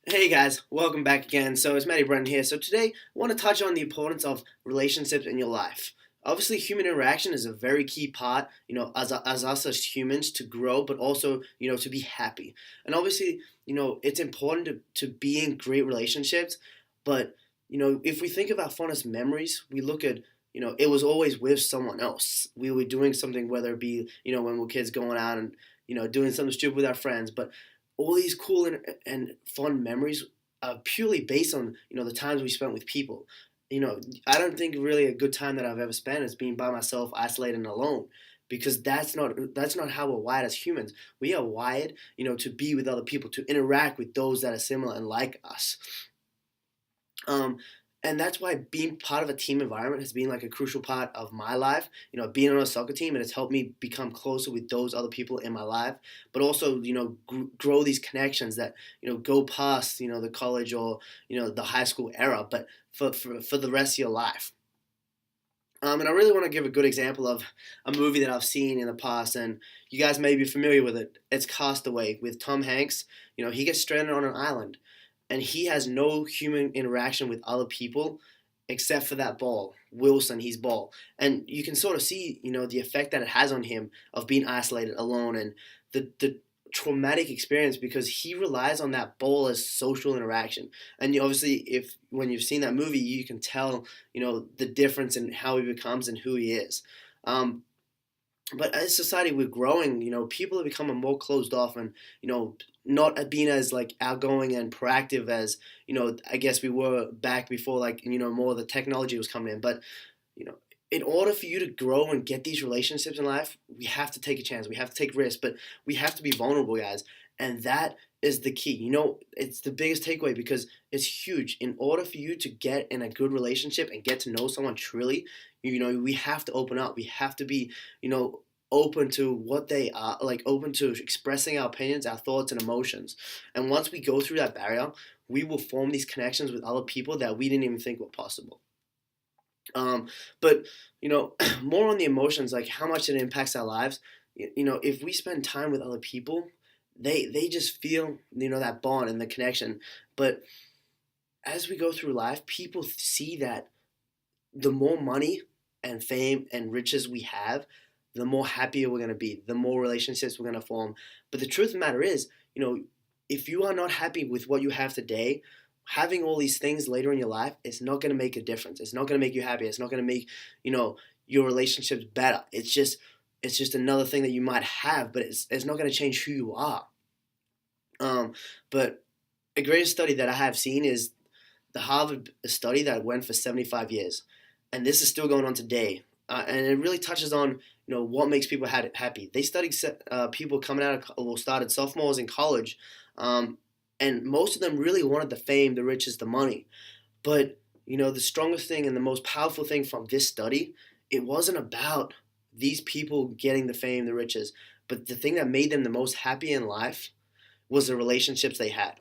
Hey guys, welcome back again. So it's Matty Brennan here. So today I want to touch on the importance of relationships in your life. Obviously, human interaction is a very key part, as us as humans to grow, but also, to be happy. And obviously, it's important to be in great relationships. But, if we think of our fondest memories, we look at, it was always with someone else. We were doing something, whether it be, when we were kids going out and, doing something stupid with our friends. But all these cool and fun memories are purely based on the times we spent with people. I don't think really a good time that I've ever spent is being by myself, isolated and alone, because that's not how we're wired as humans. We are wired, to be with other people, to interact with those that are similar and like us. Um, and that's why being part of a team environment has been like a crucial part of my life. Being on a soccer team, and it's helped me become closer with those other people in my life, but also grow these connections that go past the college or the high school era, but for the rest of your life. And I really want to give a good example of a movie that I've seen in the past, and you guys may be familiar with it. It's Castaway with Tom Hanks. He gets stranded on an island, and he has no human interaction with other people except for that ball, Wilson, his ball. And you can sort of see, the effect that it has on him of being isolated, alone, and the traumatic experience because he relies on that ball as social interaction. And obviously, if when you've seen that movie, you can tell, the difference in how he becomes and who he is. Um, but as society we're growing, people are becoming more closed off and, not being as like outgoing and proactive as, I guess we were back before, like, more of the technology was coming in. But, you know, in order for you to grow and get these relationships in life, we have to take a chance. We have to take risks, but we have to be vulnerable, guys. And that is the key. It's the biggest takeaway because it's huge. In order for you to get in a good relationship and get to know someone truly, we have to open up. We have to be, open to what they are, like open to expressing our opinions, our thoughts, and emotions. And once we go through that barrier, we will form these connections with other people that we didn't even think were possible. But more on the emotions, like how much it impacts our lives. If we spend time with other people, they just feel that bond and the connection. But as we go through life, people see that the more money and fame and riches we have, the more happier we're going to be, the more relationships we're going to form. But the truth of the matter is, if you are not happy with what you have today, having all these things later in your life is not going to make a difference. It's not going to make you happy. It's not going to make, your relationships better. It's just another thing that you might have, but it's not going to change who you are. But a great study that I have seen is the Harvard study that went for 75 years, and this is still going on today. And it really touches on what makes people happy. They studied people coming out of well started sophomores in college, and most of them really wanted the fame, the riches, the money. But the strongest thing and the most powerful thing from this study, it wasn't about these people getting the fame, the riches, but the thing that made them the most happy in life was the relationships they had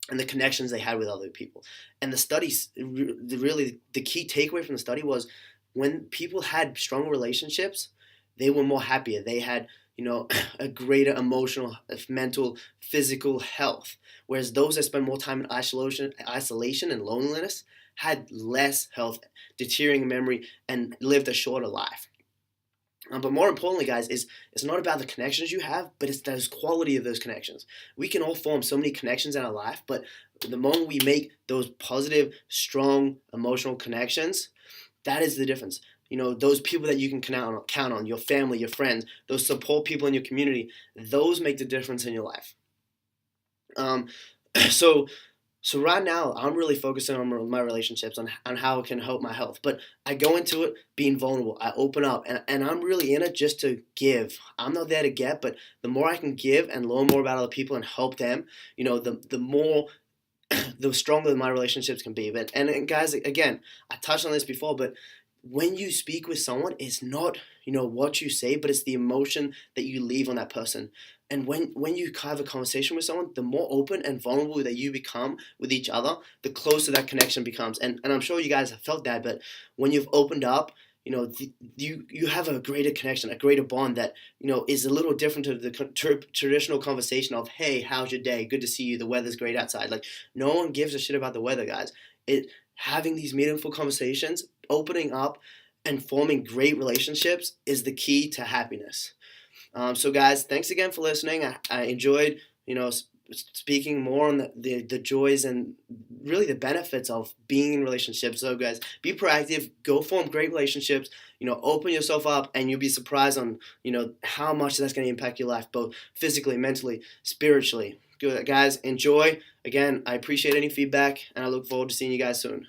and the connections they had with other people. And the studies, really, the key takeaway from the study was when people had strong relationships, they were more happier. They had, a greater emotional, mental, physical health. Whereas those that spend more time in isolation and loneliness had less health, deteriorating memory, and lived a shorter life. But more importantly, guys, is it's not about the connections you have, but it's the quality of those connections. We can all form so many connections in our life, but the moment we make those positive, strong, emotional connections, that is the difference. Those people that you can count on, your family, your friends, those support people in your community, those make the difference in your life. Um, so so right now, I'm really focusing on my relationships, on how it can help my health. But I go into it being vulnerable. I open up, and I'm really in it just to give. I'm not there to get, but the more I can give and learn more about other people and help them, the more, the stronger my relationships can be. And guys, again, I touched on this before, but when you speak with someone, it's not what you say, but it's the emotion that you leave on that person. And when you have a conversation with someone, the more open and vulnerable that you become with each other, the closer that connection becomes. And I'm sure you guys have felt that, but when you've opened up, you have a greater connection, a greater bond that is a little different to the traditional conversation of, hey, how's your day? Good to see you. The weather's great outside. Like, no one gives a shit about the weather, guys. It Having these meaningful conversations, opening up, and forming great relationships is the key to happiness. So, guys, thanks again for listening. I enjoyed, speaking more on the joys and really the benefits of being in relationships. So, guys, be proactive, go form great relationships, open yourself up, and you'll be surprised on, how much that's going to impact your life, both physically, mentally, spiritually. Good, guys, enjoy. Again, I appreciate any feedback, and I look forward to seeing you guys soon.